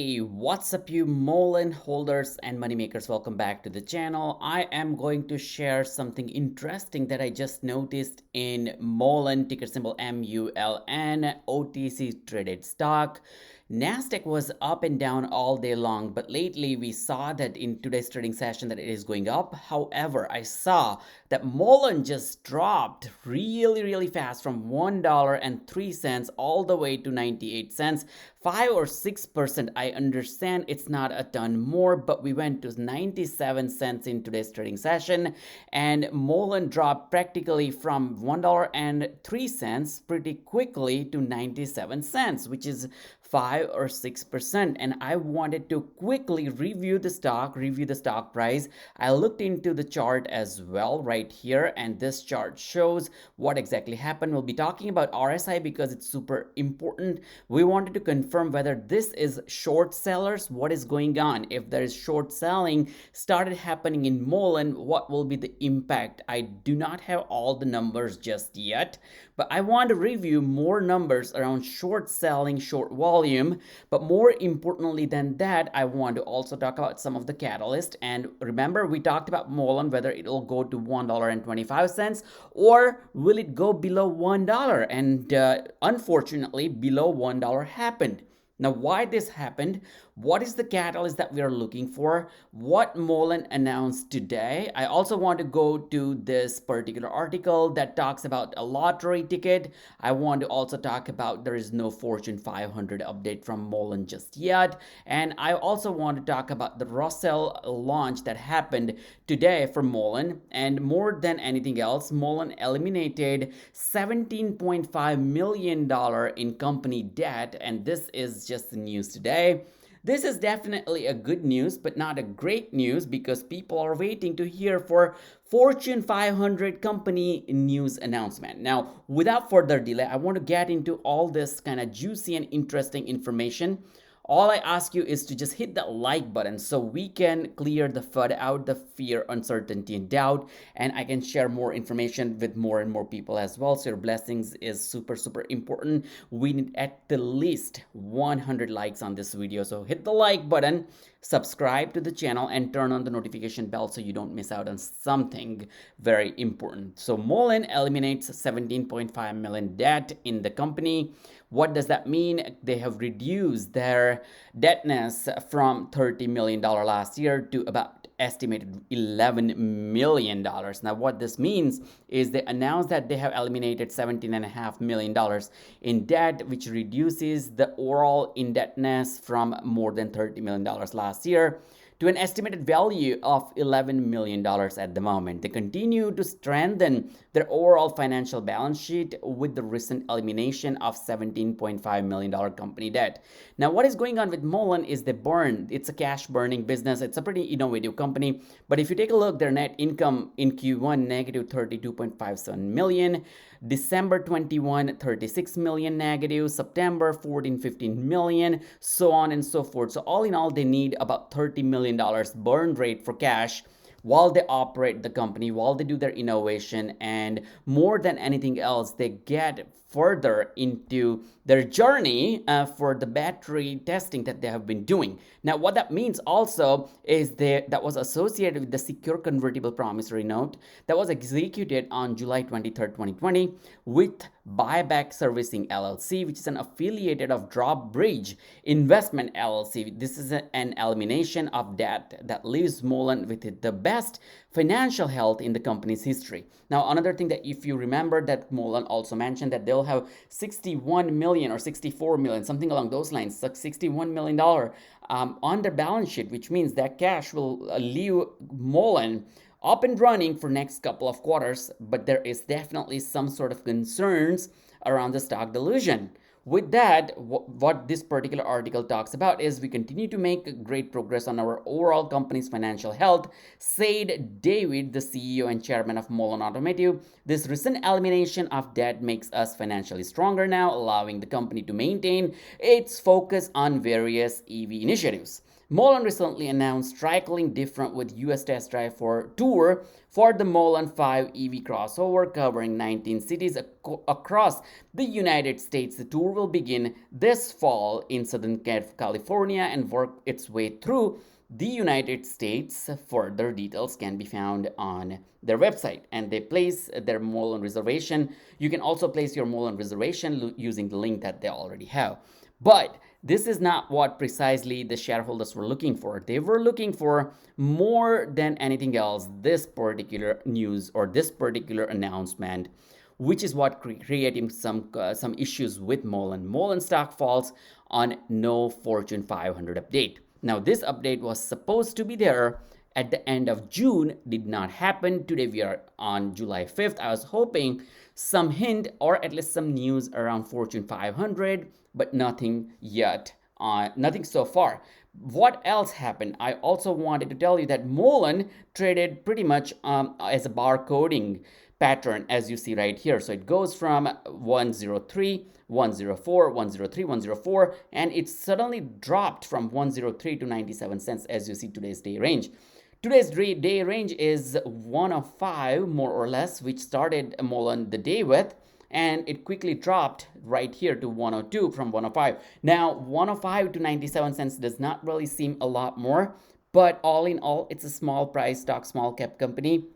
Hey, what's up you Mullen holders and moneymakers, welcome back to the channel. I am going to share something interesting that I just noticed in Mullen, ticker symbol MULN, OTC traded stock. Nasdaq was up and down all day long, but lately we saw that in today's trading session that it is going up. However, I saw that Mullen just dropped really fast from $1.03 all the way to 98 cents. 5 or 6%. I understand it's not a ton more, but we went to 97 cents in today's trading session, and Mullen dropped practically from $1.03 pretty quickly to 97 cents, which is 5 or 6%. And I wanted to quickly review the stock price. I looked into the chart as well right here, and this chart shows what exactly happened. We'll be talking about RSI because it's super important. We wanted to confirm whether this is short sellers, what is going on. If there is short selling started happening in Mullen, what will be the impact? I do not have all the numbers just yet, but I want to review more numbers around short selling, short volume. But more importantly than that, I want to also talk about some of the catalysts. And remember, we talked about Mullen, whether it will go to $1.25 or will it go below $1. And unfortunately, below $1 happened. Now, why this happened, what is the catalyst that we are looking for, what Mullen announced today. I also want to go to this particular article that talks about a lottery ticket. I want to also talk about there is no Fortune 500 update from Mullen just yet. And I also want to talk about the Russell launch that happened today for Mullen. And more than anything else, Mullen eliminated $17.5 million in company debt, and this is just the news today. This is definitely a good news, but not a great news because people are waiting to hear for Fortune 500 company news announcement. Now, without further delay, I want to get into all this kind of juicy and interesting information. All I ask you is to just hit that like button so we can clear the FUD out, the fear, uncertainty, and doubt, and I can share more information with more and more people as well. So your blessings is super important. We need at the least 100 likes on this video. So hit the like button, subscribe to the channel, and turn on the notification bell so you don't miss out on something very important. So Mullen eliminates 17.5 million debt in the company. What does that mean? They have reduced their debtness from $30 million last year to about estimated $11 million. Now, what this means is they announced that they have eliminated $17.5 million in debt, which reduces the overall indebtedness from more than $30 million last year to an estimated value of $11 million at the moment. They continue to strengthen their overall financial balance sheet with the recent elimination of $17.5 million company debt. Now, what is going on with Mullen is it's a cash burning business. It's a pretty innovative company. But if you take a look, their net income in Q1, negative $32.57 million. December 21, 36 million negative, September 14, 15 million, so on and so forth. So all in all, they need about $30 million burn rate for cash while they operate the company, while they do their innovation, and more than anything else, they get further into their journey for the battery testing that they have been doing. Now, what that means also is that was associated with the secure convertible promissory note that was executed on July 23rd, 2020 with Buyback Servicing LLC, which is an affiliated of Drawbridge Investment LLC. This is an elimination of debt that leaves Mullen with the best financial health in the company's history. Now, another thing that if you remember that Mullen also mentioned that they'll have 61 million or 64 million, something along those lines, like $61 million on their balance sheet, which means that cash will leave Mullen up and running for next couple of quarters, but there is definitely some sort of concerns around the stock dilution. With that, what this particular article talks about is we continue to make great progress on our overall company's financial health, said David, the CEO and chairman of Mullen Automative. This recent elimination of debt makes us financially stronger now, allowing the company to maintain its focus on various EV initiatives. MULN recently announced striking different with US test drive for tour for the MULN 5 EV crossover covering 19 cities across the United States. The tour will begin this fall in Southern California and work its way through the United States. Further details can be found on their website, and they place their MULN reservation. You can also place your MULN reservation using the link that they already have. But this is not what precisely the shareholders were looking for. They were looking for more than anything else this particular news or this particular announcement, which is what creating some issues with MULN. MULN stock falls on no Fortune 500 update. Now, this update was supposed to be there at the end of June, did not happen. Today we are on July 5th. I was hoping some hint or at least some news around Fortune 500, but nothing yet. Nothing so far. What else happened? I also wanted to tell you that MULN traded pretty much as a barcoding pattern, as you see right here. So it goes from 103, 104, 103, 104, and it suddenly dropped from 103 to 97 cents, as you see today's day range. Today's day range is 105, more or less, which started MULN the day with, and it quickly dropped right here to 102 from 105. Now, 105 to 97 cents does not really seem a lot more, but all in all, it's a small price stock, small cap company.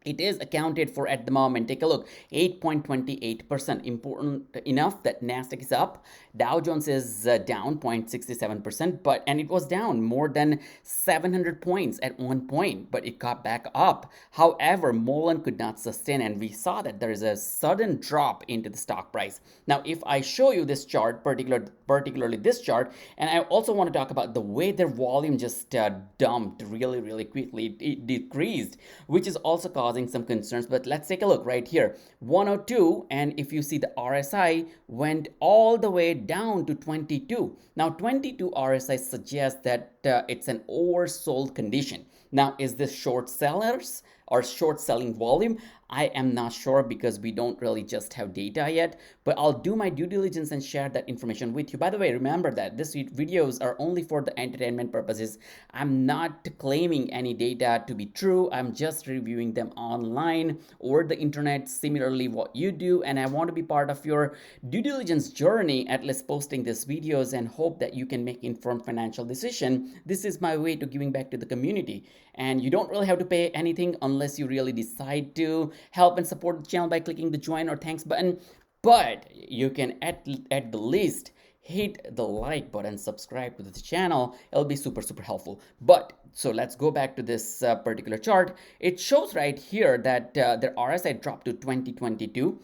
It is accounted for at the moment. Take a look, 8.28%. Important enough that Nasdaq is up. Dow Jones is down 0.67%, and it was down more than 700 points at one point, but it got back up. However, MULN could not sustain, and we saw that there is a sudden drop into the stock price. Now, if I show you this chart, particularly this chart, and I also want to talk about the way their volume just dumped really quickly. It decreased, which is also causing some concerns, but let's take a look right here. 102, and if you see the RSI went all the way down to 22. Now 22 RSI suggests that it's an oversold condition. Now, is this short sellers or short selling volume? I am not sure because we don't really just have data yet, but I'll do my due diligence and share that information with you. By the way, remember that these videos are only for the entertainment purposes. I'm not claiming any data to be true. I'm just reviewing them online or the internet, similarly what you do, and I want to be part of your due diligence journey, at least posting these videos, and hope that you can make informed financial decision. This is my way to giving back to the community, and you don't really have to pay anything unless you really decide to help and support the channel by clicking the join or thanks button, but you can at the least hit the like button, subscribe to the channel. It'll be super helpful. But so let's go back to this particular chart. It shows right here that their RSI dropped to 2022.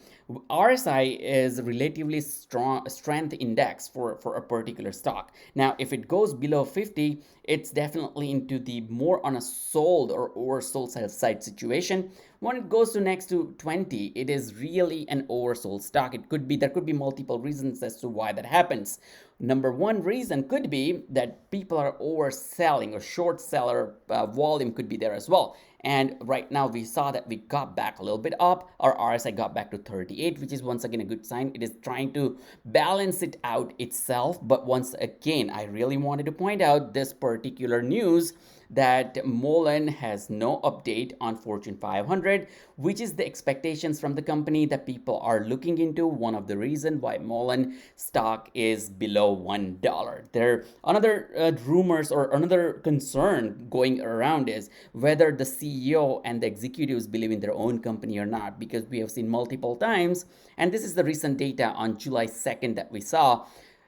RSI is relatively strong strength index for a particular stock. Now, if it goes below 50, it's definitely into the more on a sold or oversold side situation. When it goes to next to 20, it is really an oversold stock. There could be multiple reasons as to why that happens. Number one reason could be that people are overselling, or short seller volume could be there as well. And right now we saw that we got back a little bit up. Our RSI got back to 38, which is once again a good sign. It is trying to balance it out itself. But once again, I really wanted to point out this particular news that MULN has no update on Fortune 500, which is the expectations from the company that people are looking into. One of the reasons why MULN stock is below $1. There another rumors or another concern going around is whether the CEO and the executives believe in their own company or not, because we have seen multiple times, and this is the recent data on July 2nd that we saw.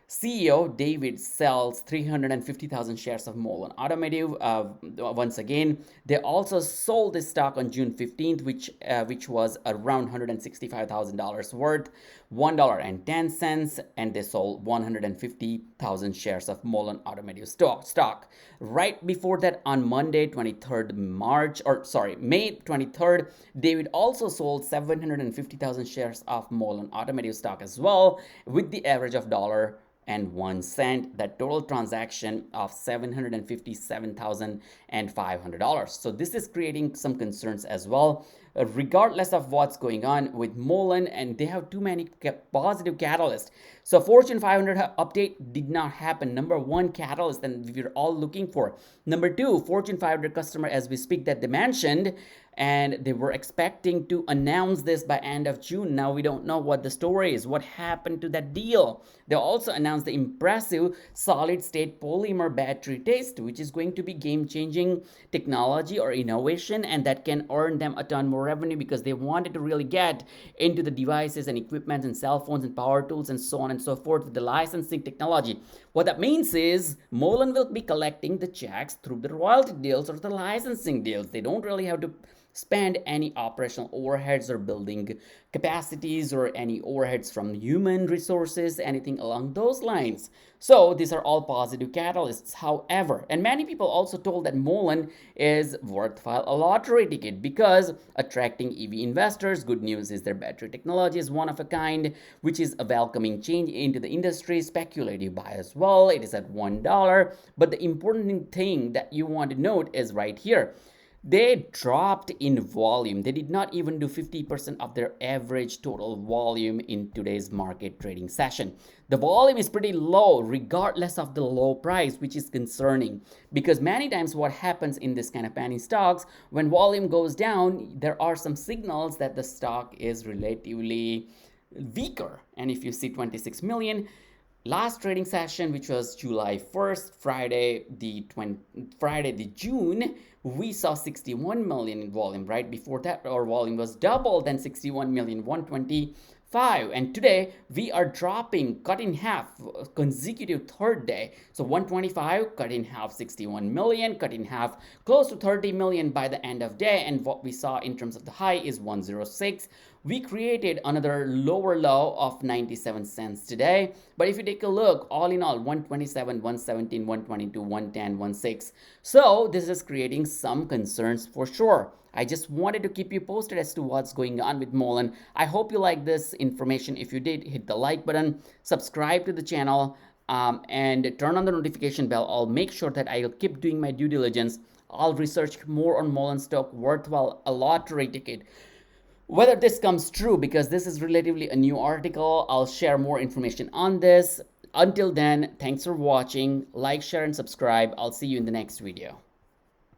CEO David sells 350,000 shares of MULN Automative. Once again, they also sold this stock on June 15th, which was around $165,000 worth, $1.10, and they sold 150,000 shares of MULN Automative stock. Right before that, on Monday, May 23rd, David also sold 750,000 shares of MULN Automative stock as well, with the average of $1.01, that total transaction of $757,500. So this is creating some concerns as well, regardless of what's going on with MULN, and they have too many positive catalysts. So Fortune 500 update did not happen. Number one catalyst that we're all looking for. Number two, Fortune 500 customer as we speak that they mentioned, and they were expecting to announce this by end of June. Now we don't know what the story is. What happened to that deal? They also announced the impressive solid state polymer battery test, which is going to be game-changing technology or innovation, and that can earn them a ton more revenue because they wanted to really get into the devices and equipment and cell phones and power tools and so on and so forth with the licensing technology. What that means is Mullen will be collecting the checks through the royalty deals or the licensing deals. They don't really have to spend any operational overheads or building capacities or any overheads from human resources, anything along those lines. So these are all positive catalysts. However, and many people also told that Mullen is worthwhile a lottery ticket because attracting EV investors. Good news is their battery technology is one of a kind, which is a welcoming change into the industry. Speculative buy as well. It is at $1. But the important thing that you want to note is right here. They dropped in volume. They did not even do 50% of their average total volume in today's market trading session. The volume is pretty low regardless of the low price, which is concerning because many times what happens in this kind of penny stocks, when volume goes down, there are some signals that the stock is relatively weaker. And if you see 26 million, last trading session, which was July 1st, Friday the June, we saw 61 million in volume. Right before that, our volume was double than 61 million, 125. And today we are dropping, cut in half, consecutive third day. So 125 cut in half, 61 million, cut in half, close to 30 million by the end of day. And what we saw in terms of the high is 106. We created another lower low of 97 cents today. But if you take a look, all in all, 127, 117, 122, 110, 16. So this is creating some concerns for sure. I just wanted to keep you posted as to what's going on with Mullen. I hope you like this information. If you did, hit the like button, subscribe to the channel, and turn on the notification bell. I'll make sure that I'll keep doing my due diligence. I'll research more on Mullen stock, worthwhile a lottery ticket. Whether this comes true, because this is relatively a new article, I'll share more information on this. Until then, thanks for watching. Like, share, and subscribe. I'll see you in the next video.